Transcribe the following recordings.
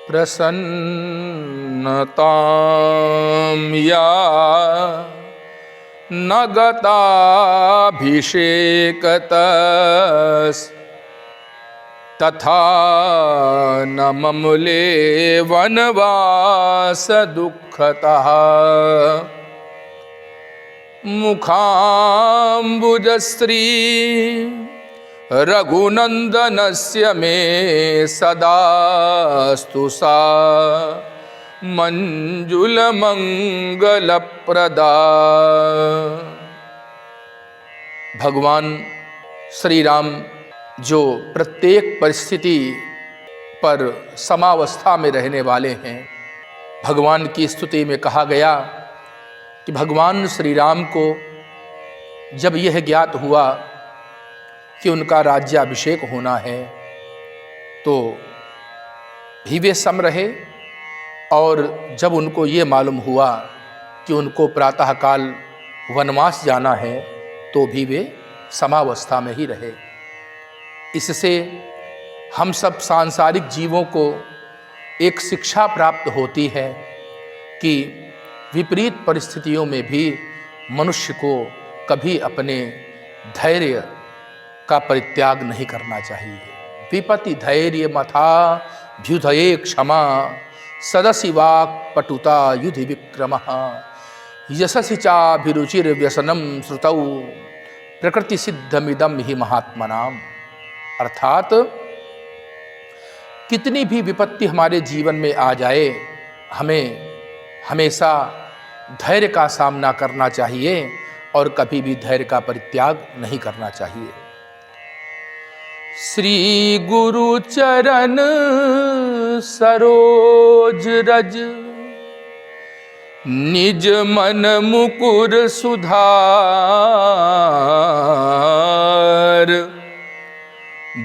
प्रसन्नतां या न गताभिषेकतस् तथा न ममले वनवास दुःखतः मुखाम्बुजश्री रघुनंदनस्य मे सदास्तु सा मंजुलमंगलप्रदा। भगवान श्री राम जो प्रत्येक परिस्थिति पर समावस्था में रहने वाले हैं, भगवान की स्तुति में कहा गया कि भगवान श्री राम को जब यह ज्ञात हुआ कि उनका राज्याभिषेक होना है तो भी वे सम रहे, और जब उनको ये मालूम हुआ कि उनको प्रातःकाल वनवास जाना है तो भी वे समावस्था में ही रहे। इससे हम सब सांसारिक जीवों को एक शिक्षा प्राप्त होती है कि विपरीत परिस्थितियों में भी मनुष्य को कभी अपने धैर्य का परित्याग नहीं करना चाहिए। विपत्ति धैर्य मथा भ्युदये क्षमा सदसि वाक् पटुता युधि विक्रमः यशसि चाभिरुचिर व्यसनम श्रुतौ प्रकृति सिद्धमिदम ही महात्मनाम। अर्थात कितनी भी विपत्ति हमारे जीवन में आ जाए, हमें हमेशा धैर्य का सामना करना चाहिए और कभी भी धैर्य का परित्याग नहीं करना चाहिए। श्री गुरु चरण सरोज रज निज मन मुकुर सुधार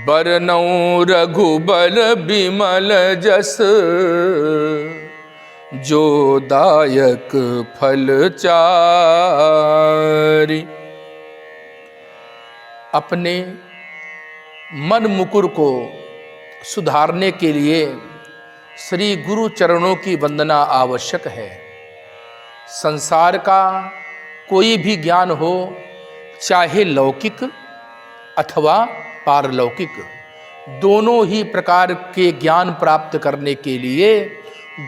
बरनौ रघुबर बिमल जस जो दायक फल चारि। अपने मन मुकुर को सुधारने के लिए श्री गुरु चरणों की वंदना आवश्यक है। संसार का कोई भी ज्ञान हो, चाहे लौकिक अथवा पारलौकिक, दोनों ही प्रकार के ज्ञान प्राप्त करने के लिए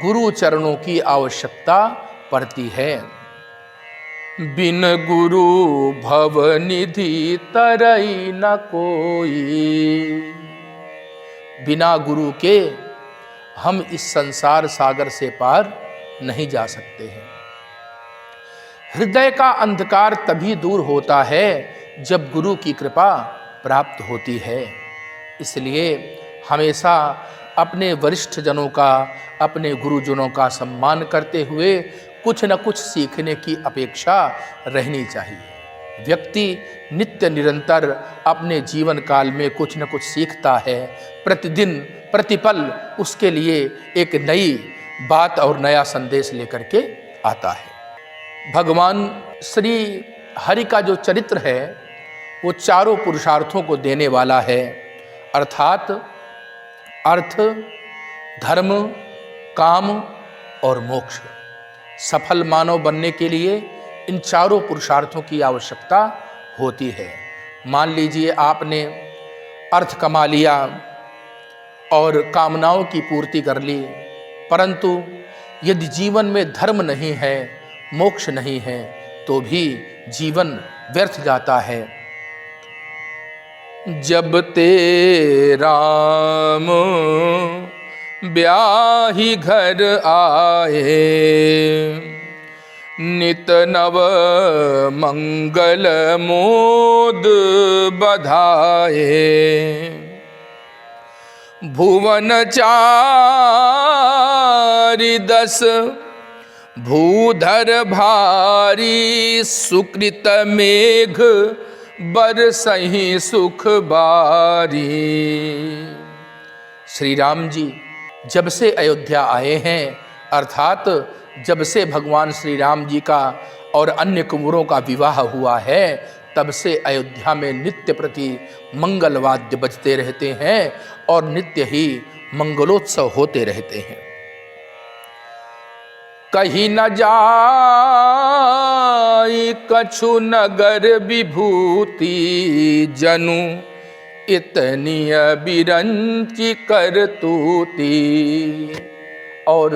गुरु चरणों की आवश्यकता पड़ती है। बिन गुरु भवनिधि तरई न कोई। बिना गुरु के हम इस संसार सागर से पार नहीं जा सकते हैं। हृदय का अंधकार तभी दूर होता है जब गुरु की कृपा प्राप्त होती है। इसलिए हमेशा अपने वरिष्ठ जनों का, अपने गुरुजनों का सम्मान करते हुए कुछ न कुछ सीखने की अपेक्षा रहनी चाहिए। व्यक्ति नित्य निरंतर अपने जीवन काल में कुछ न कुछ सीखता है। प्रतिदिन प्रतिपल उसके लिए एक नई बात और नया संदेश लेकर के आता है। भगवान श्री हरि का जो चरित्र है वो चारों पुरुषार्थों को देने वाला है, अर्थात अर्थ, धर्म, काम और मोक्ष। सफल मानव बनने के लिए इन चारों पुरुषार्थों की आवश्यकता होती है। मान लीजिए आपने अर्थ कमा लिया और कामनाओं की पूर्ति कर ली, परंतु यदि जीवन में धर्म नहीं है, मोक्ष नहीं है, तो भी जीवन व्यर्थ जाता है। जब ते राम ब्याही घर आए नित नव मंगल मोद बधाए। भुवन चारि दस भूधर भारी सुकृत मेघ बरसहि सुख बारी। श्री राम जी जब से अयोध्या आए हैं, अर्थात जब से भगवान श्री राम जी का और अन्य कुंवरों का विवाह हुआ है, तब से अयोध्या में नित्य प्रति मंगल वाद्य बजते रहते हैं और नित्य ही मंगलोत्सव होते रहते हैं। कहीं न जाई कछु नगर विभूति, जनु इतनी बिरंची करतूती। और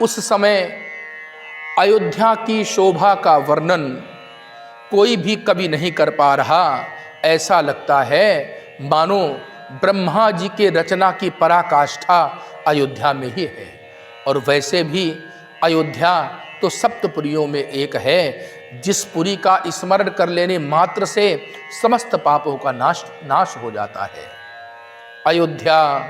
उस समय अयोध्या की शोभा का वर्णन कोई भी कभी नहीं कर पा रहा। ऐसा लगता है मानो ब्रह्मा जी के रचना की पराकाष्ठा अयोध्या में ही है। और वैसे भी अयोध्या तो सप्तपुरियों में एक है, जिस पुरी का स्मरण कर लेने मात्र से समस्त पापों का नाश हो जाता है। अयोध्या,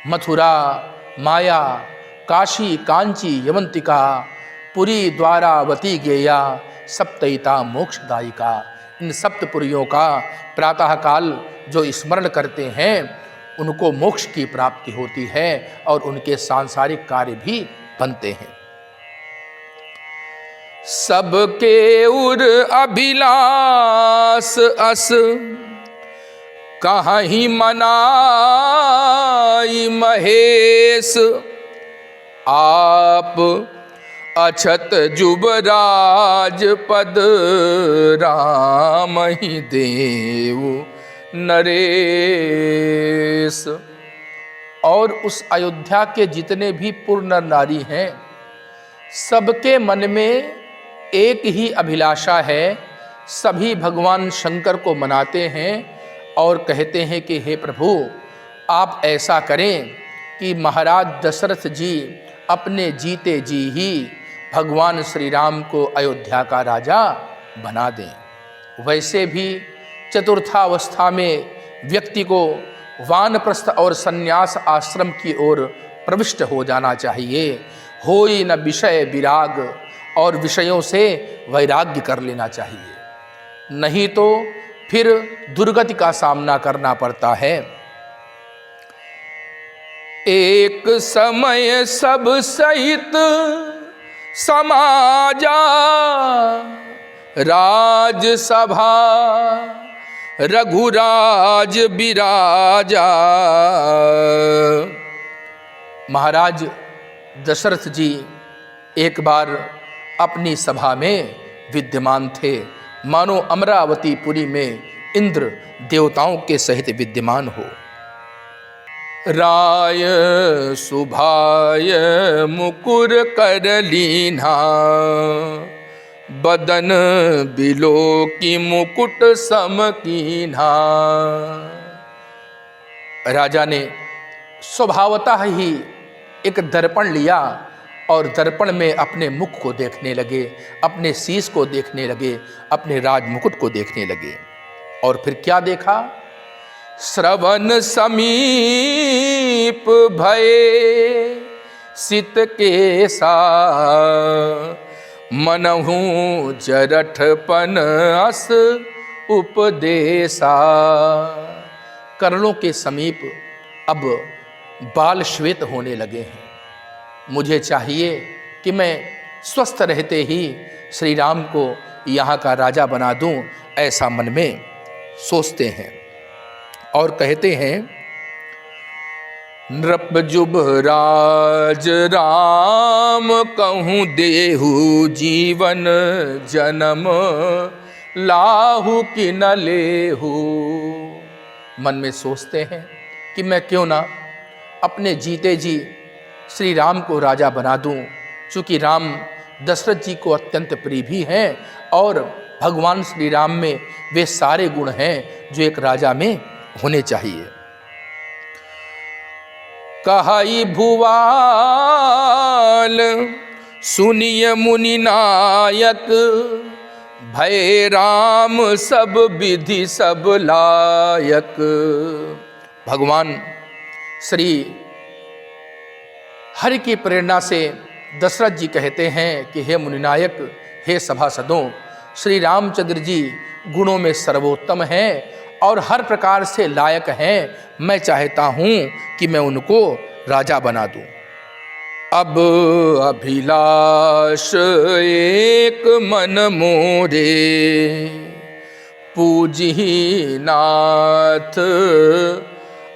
मथुरा, माया, काशी, कांची, यवंतिका, पुरी, द्वारावती, गेया, सप्तयिता, मोक्षदायिका, इन सप्तपुरियों का प्रातःकाल जो स्मरण करते हैं उनको मोक्ष की प्राप्ति होती है और उनके सांसारिक कार्य भी बनते हैं। सबके उर अभिलाष अस, कहीं मनाई महेश। आप अछत जुबराज पद, राम ही देव नरेश। और उस अयोध्या के जितने भी पुर नर नारी हैं, सबके मन में एक ही अभिलाषा है। सभी भगवान शंकर को मनाते हैं और कहते हैं कि हे प्रभु, आप ऐसा करें कि महाराज दशरथ जी अपने जीते जी ही भगवान श्री राम को अयोध्या का राजा बना दें। वैसे भी चतुर्थावस्था में व्यक्ति को वानप्रस्थ और संन्यास आश्रम की ओर प्रविष्ट हो जाना चाहिए। होई न विषय विराग, और विषयों से वैराग्य कर लेना चाहिए, नहीं तो फिर दुर्गति का सामना करना पड़ता है। एक समय सब सहित समाजा, राजसभा रघुराज बिराजा। महाराज दशरथ जी एक बार अपनी सभा में विद्यमान थे, मानो अमरावती पुरी में इंद्र देवताओं के सहित विद्यमान हो। राय सुभाय मुकुर कर लीना, बदन बिलो की मुकुट सम कीन्हा। राजा ने स्वभावतः ही एक दर्पण लिया और दर्पण में अपने मुख को देखने लगे, अपने शीश को देखने लगे, अपने राज मुकुट को देखने लगे। और फिर क्या देखा? श्रवण समीप भये सित केसा, मनहु जरठपन अस उपदेशा। कर्णों के समीप अब बाल श्वेत होने लगे हैं। मुझे चाहिए कि मैं स्वस्थ रहते ही श्री राम को यहाँ का राजा बना दूं, ऐसा मन में सोचते हैं। और कहते हैं, नृप जुबराज राम कहूँ देहु, जीवन जन्म लाहु कि न लेहु। मन में सोचते हैं कि मैं क्यों ना अपने जीते जी श्री राम को राजा बना दूं, चूँकि राम दशरथ जी को अत्यंत प्रिय भी हैं और भगवान श्री राम में वे सारे गुण हैं जो एक राजा में होने चाहिए। कहाई भुवाल सुनिय मुनि नायक, भय राम सब विधि सब लायक। भगवान श्री हरि की प्रेरणा से दशरथ जी कहते हैं कि हे मुनिनायक, हे सभासदों, श्री रामचंद्र जी गुणों में सर्वोत्तम हैं और हर प्रकार से लायक हैं। मैं चाहता हूँ कि मैं उनको राजा बना दूँ। अब अभिलाष एक मन मोरे, पूजी नाथ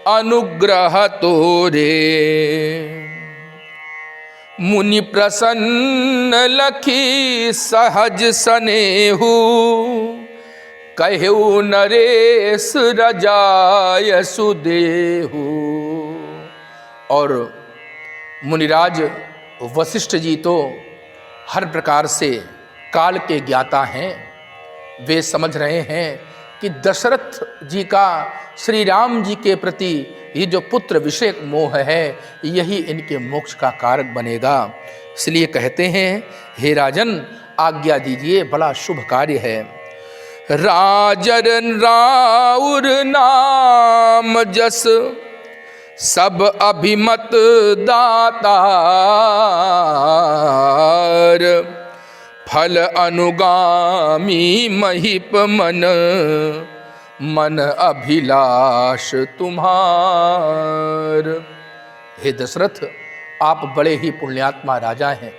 अनुग्रह तोरे। मुनि प्रसन्न लखी सहज सनेहु, कहेउ नरेश रजाय सुदेहु। और मुनिराज वशिष्ठ जी तो हर प्रकार से काल के ज्ञाता हैं। वे समझ रहे हैं कि दशरथ जी का श्री राम जी के प्रति ये जो पुत्र विषयक मोह है यही इनके मोक्ष का कारक बनेगा। इसलिए कहते हैं, हे राजन आज्ञा दीजिए, बड़ा शुभ कार्य है। राजन राउर नाम जस, सब अभिमत दातार। फल अनुगामी महिप मन, मन अभिलाष तुम्हार। हे दशरथ, आप बड़े ही पुण्यात्मा राजा हैं।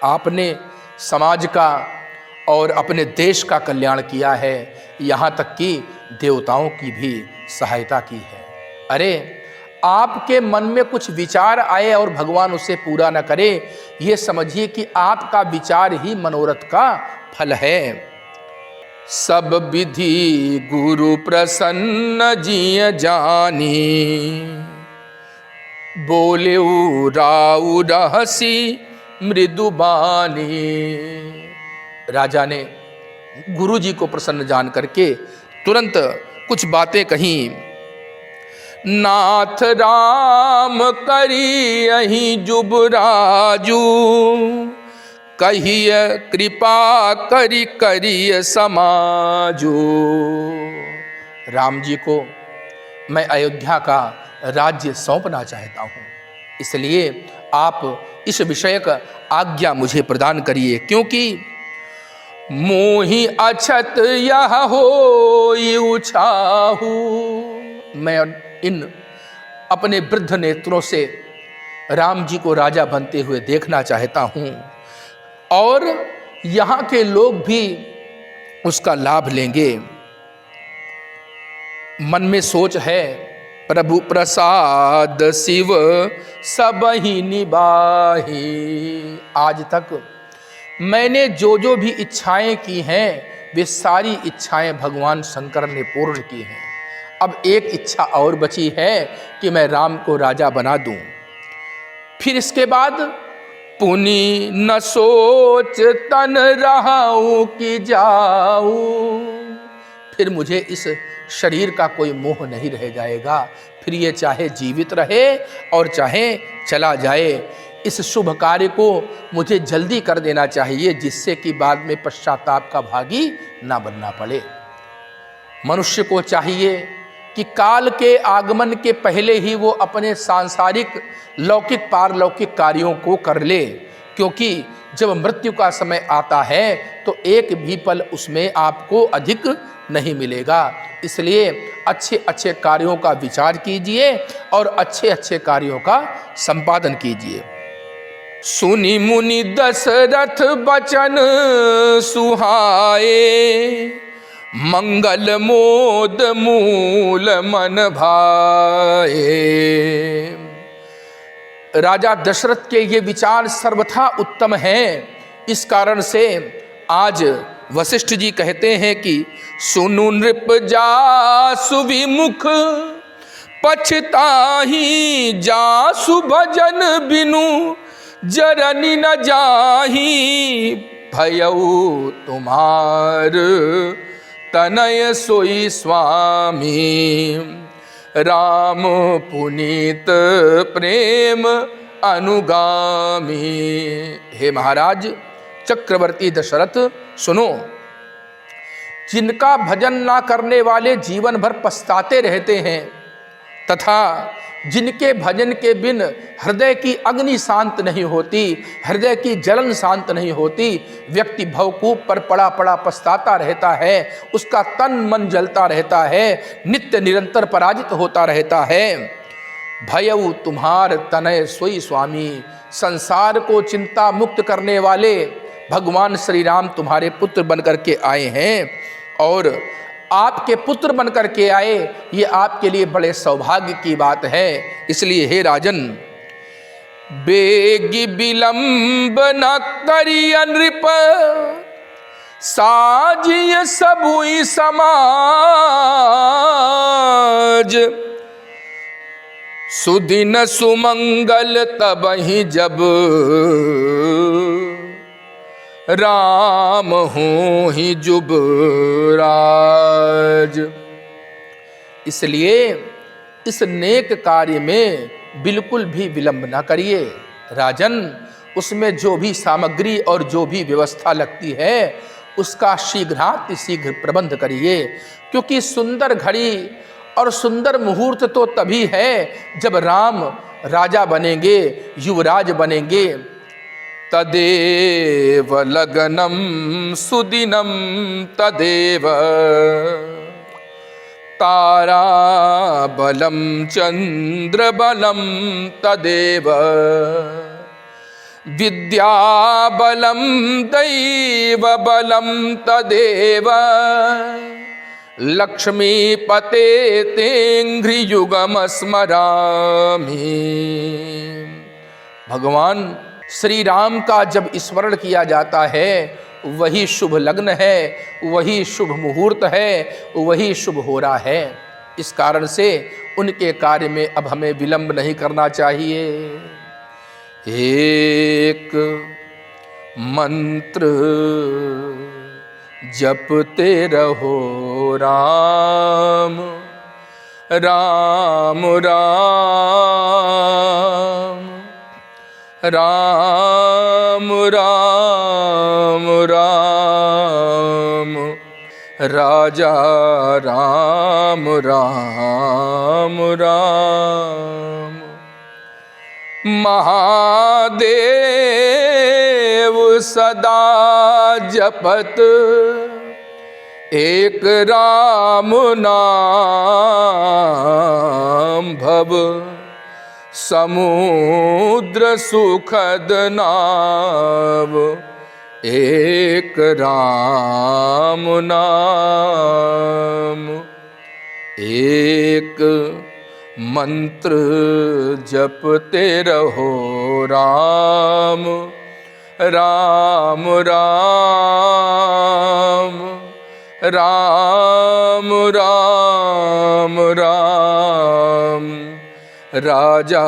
आपने समाज का और अपने देश का कल्याण किया है, यहाँ तक कि देवताओं की भी सहायता की है। अरे आपके मन में कुछ विचार आए और भगवान उसे पूरा न करे, ये समझिए कि आपका विचार ही मनोरथ का फल है। सब विधि गुरु प्रसन्न जिय जानी, बोले राउ रहसी मृदु बानी। राजा ने गुरु जी को प्रसन्न जान करके तुरंत कुछ बातें कहीं। नाथ राम करी यही जुबराजू, कहिय कृपा करी करिय समाजू। राम जी को मैं अयोध्या का राज्य सौंपना चाहता हूँ, इसलिए आप इस विषय का आज्ञा मुझे प्रदान करिए। क्योंकि मोहि अछत यह हो छाहू, मैं इन अपने वृद्ध नेत्रों से राम जी को राजा बनते हुए देखना चाहता हूँ और यहाँ के लोग भी उसका लाभ लेंगे। मन में सोच है, प्रभु प्रसाद शिव सबहि निबाही। आज तक मैंने जो जो भी इच्छाएं की हैं वे सारी इच्छाएं भगवान शंकर ने पूर्ण की हैं। अब एक इच्छा और बची है कि मैं राम को राजा बना दूं। फिर इसके बाद पुनि न सोच तन रहाऊं कि जाऊं, फिर मुझे इस शरीर का कोई मोह नहीं रह जाएगा। फिर ये चाहे जीवित रहे और चाहे चला जाए, इस शुभ कार्य को मुझे जल्दी कर देना चाहिए, जिससे कि बाद में पश्चाताप का भागी ना बनना पड़े। मनुष्य को चाहिए कि काल के आगमन के पहले ही वो अपने सांसारिक लौकिक पारलौकिक कार्यों को कर ले, क्योंकि जब मृत्यु का समय आता है तो एक भी पल उसमें आपको अधिक नहीं मिलेगा। इसलिए अच्छे अच्छे कार्यों का विचार कीजिए और अच्छे अच्छे कार्यों का संपादन कीजिए। सुनि मुनि दशरथ बचन सुहाए, मंगल मोद मूल मन भाए। राजा दशरथ के ये विचार सर्वथा उत्तम हैं। इस कारण से आज वशिष्ठ जी कहते हैं कि सुनु नृप जासु विमुख, पछताही जासु भजन बिनु, जरनी न जाही भयऊ तुम्हार, तनय सोई स्वामी। राम पुनीत प्रेम अनुगामी। हे महाराज चक्रवर्ती दशरथ, सुनो, जिनका भजन ना करने वाले जीवन भर पछताते रहते हैं तथा जिनके भजन के बिन हृदय की अग्नि शांत नहीं होती, हृदय की जलन शांत नहीं होती, व्यक्ति भवकूप पर पड़ा पड़ा पछताता रहता है, उसका तन मन जलता रहता है, नित्य निरंतर पराजित होता रहता है। भयउ तुम्हार तनय सोई स्वामी। संसार को चिंता मुक्त करने वाले भगवान श्री राम तुम्हारे पुत्र बनकर के आए हैं और आपके पुत्र बन करके आए, ये आपके लिए बड़े सौभाग्य की बात है। इसलिए हे राजन, बेगी विलंब न करिय नृप, साजिय सबुई समाज। सुदिन सुमंगल तबहि जब, राम हूँ ही जुबराज। इसलिए इस नेक कार्य में बिल्कुल भी विलंब ना करिए। राजन, उसमें जो भी सामग्री और जो भी व्यवस्था लगती है उसका शीघ्र प्रबंध करिए, क्योंकि सुंदर घड़ी और सुंदर मुहूर्त तो तभी है जब राम राजा बनेंगे, युवराज बनेंगे। तदेव लगनम सुदिनम तदेव, तारा बलम चंद्र बलम तदेव, विद्या बलम दैव बलम तदेव, लक्ष्मीपते तेंघ्रियुगम स्मरामि। भगवान श्री राम का जब स्मरण किया जाता है वही शुभ लग्न है, वही शुभ मुहूर्त है, वही शुभ हो रहा है। इस कारण से उनके कार्य में अब हमें विलंब नहीं करना चाहिए। एक मंत्र जपते रहो राम राम राम, राम राम राम, राजा राम राम राम। महादेव सदा जपत एक राम नाम, भव समुद्र सुखद नाव, एक राम नाम। एक मंत्र जपते रहो राम राम राम, राम राम राम, राजा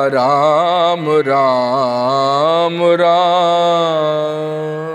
राम राम राम।